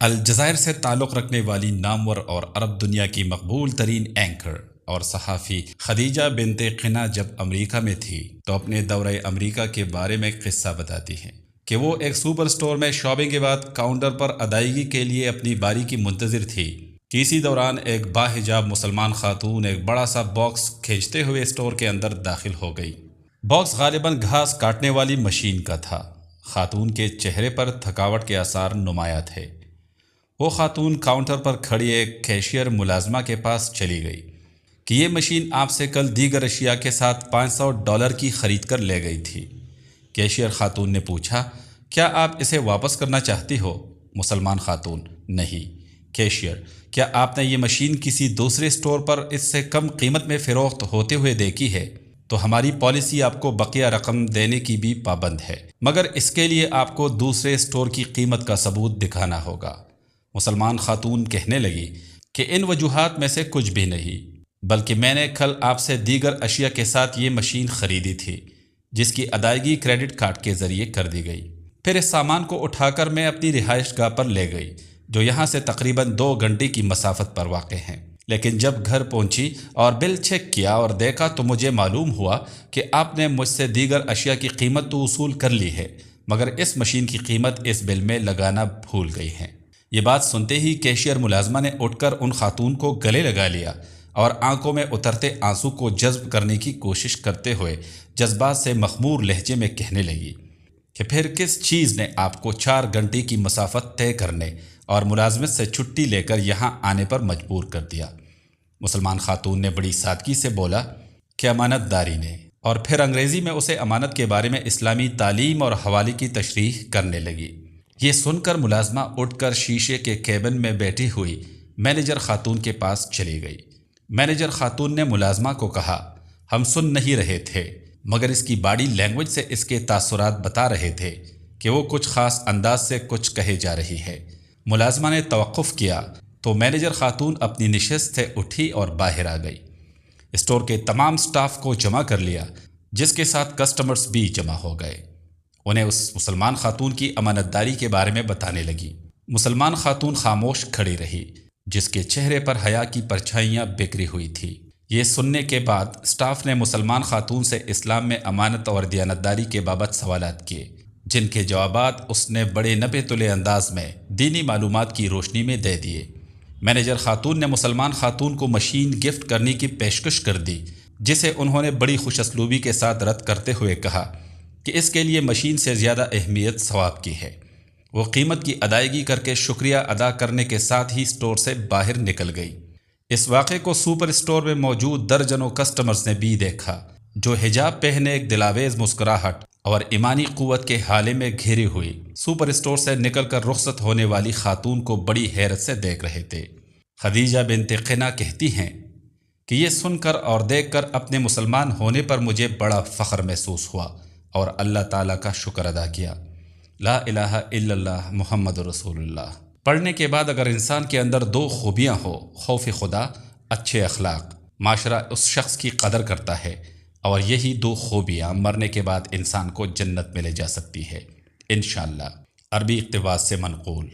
الجزائر سے تعلق رکھنے والی نامور اور عرب دنیا کی مقبول ترین اینکر اور صحافی خدیجہ بنت قنا جب امریکہ میں تھی تو اپنے دورہ امریکہ کے بارے میں ایک قصہ بتاتی ہیں کہ وہ ایک سپر سٹور میں شاپنگ کے بعد کاؤنٹر پر ادائیگی کے لیے اپنی باری کی منتظر تھی کہ اسی دوران ایک باحجاب مسلمان خاتون ایک بڑا سا باکس کھینچتے ہوئے سٹور کے اندر داخل ہو گئی۔ باکس غالباً گھاس کاٹنے والی مشین کا تھا۔ خاتون کے چہرے پر تھکاوٹ کے آثار نمایاں تھے۔ وہ خاتون کاؤنٹر پر کھڑی ایک کیشیئر ملازمہ کے پاس چلی گئی کہ یہ مشین آپ سے کل دیگر اشیاء کے ساتھ $500 کی خرید کر لے گئی تھی۔ کیشیئر خاتون نے پوچھا، کیا آپ اسے واپس کرنا چاہتی ہو؟ مسلمان خاتون، نہیں۔ کیشیئر، کیا آپ نے یہ مشین کسی دوسرے سٹور پر اس سے کم قیمت میں فروخت ہوتے ہوئے دیکھی ہے؟ تو ہماری پالیسی آپ کو بقیہ رقم دینے کی بھی پابند ہے، مگر اس کے لیے آپ کو دوسرے سٹور کی قیمت کا ثبوت دکھانا ہوگا۔ مسلمان خاتون کہنے لگی کہ ان وجوہات میں سے کچھ بھی نہیں، بلکہ میں نے کل آپ سے دیگر اشیاء کے ساتھ یہ مشین خریدی تھی جس کی ادائیگی کریڈٹ کارڈ کے ذریعے کر دی گئی۔ پھر اس سامان کو اٹھا کر میں اپنی رہائش گاہ پر لے گئی جو یہاں سے تقریباً 2 گھنٹے کی مسافت پر واقع ہے، لیکن جب گھر پہنچی اور بل چیک کیا اور دیکھا تو مجھے معلوم ہوا کہ آپ نے مجھ سے دیگر اشیاء کی قیمت تو وصول کر لی ہے، مگر اس مشین کی قیمت اس بل میں لگانا بھول گئی ہے۔ یہ بات سنتے ہی کیشیئر ملازمہ نے اٹھ کر ان خاتون کو گلے لگا لیا اور آنکھوں میں اترتے آنسو کو جذب کرنے کی کوشش کرتے ہوئے جذبات سے مخمور لہجے میں کہنے لگی کہ پھر کس چیز نے آپ کو 4 گھنٹے کی مسافت طے کرنے اور ملازمت سے چھٹی لے کر یہاں آنے پر مجبور کر دیا؟ مسلمان خاتون نے بڑی سادگی سے بولا کہ امانت داری نے، اور پھر انگریزی میں اسے امانت کے بارے میں اسلامی تعلیم اور حوالے کی تشریح کرنے لگی۔ یہ سن کر ملازمہ اٹھ کر شیشے کے کیبن میں بیٹھی ہوئی مینیجر خاتون کے پاس چلی گئی۔ مینیجر خاتون نے ملازمہ کو کہا، ہم سن نہیں رہے تھے، مگر اس کی باڈی لینگویج سے اس کے تاثرات بتا رہے تھے کہ وہ کچھ خاص انداز سے کچھ کہے جا رہی ہے۔ ملازمہ نے توقف کیا تو مینیجر خاتون اپنی نشست سے اٹھی اور باہر آ گئی۔ اسٹور کے تمام سٹاف کو جمع کر لیا، جس کے ساتھ کسٹمرز بھی جمع ہو گئے۔ انہیں اس مسلمان خاتون کی امانت داری کے بارے میں بتانے لگی۔ مسلمان خاتون خاموش کھڑی رہی، جس کے چہرے پر حیا کی پرچھائیاں بکھری ہوئی تھی۔ یہ سننے کے بعد سٹاف نے مسلمان خاتون سے اسلام میں امانت اور دیانتداری کے بابت سوالات کیے، جن کے جوابات اس نے بڑے نپے تلے انداز میں دینی معلومات کی روشنی میں دے دیے۔ مینیجر خاتون نے مسلمان خاتون کو مشین گفٹ کرنے کی پیشکش کر دی، جسے انہوں نے بڑی خوش اسلوبی کے ساتھ رد کرتے ہوئے کہا کہ اس کے لیے مشین سے زیادہ اہمیت ثواب کی ہے۔ وہ قیمت کی ادائیگی کر کے شکریہ ادا کرنے کے ساتھ ہی اسٹور سے باہر نکل گئی۔ اس واقعے کو سپر اسٹور میں موجود درجنوں کسٹمرز نے بھی دیکھا، جو حجاب پہنے ایک دلاویز مسکراہٹ اور ایمانی قوت کے حالے میں گھیری ہوئی سپر اسٹور سے نکل کر رخصت ہونے والی خاتون کو بڑی حیرت سے دیکھ رہے تھے۔ خدیجہ بنت قنا کہتی ہیں کہ یہ سن کر اور دیکھ کر اپنے مسلمان ہونے پر مجھے بڑا فخر محسوس ہوا اور اللہ تعالیٰ کا شکر ادا کیا۔ لا الہ الا اللہ محمد رسول اللہ پڑھنے کے بعد اگر انسان کے اندر 2 خوبیاں ہو، خوف خدا، اچھے اخلاق، معاشرہ اس شخص کی قدر کرتا ہے، اور یہی 2 خوبیاں مرنے کے بعد انسان کو جنت میں لے جا سکتی ہے انشاءاللہ۔ عربی اقتباس سے منقول۔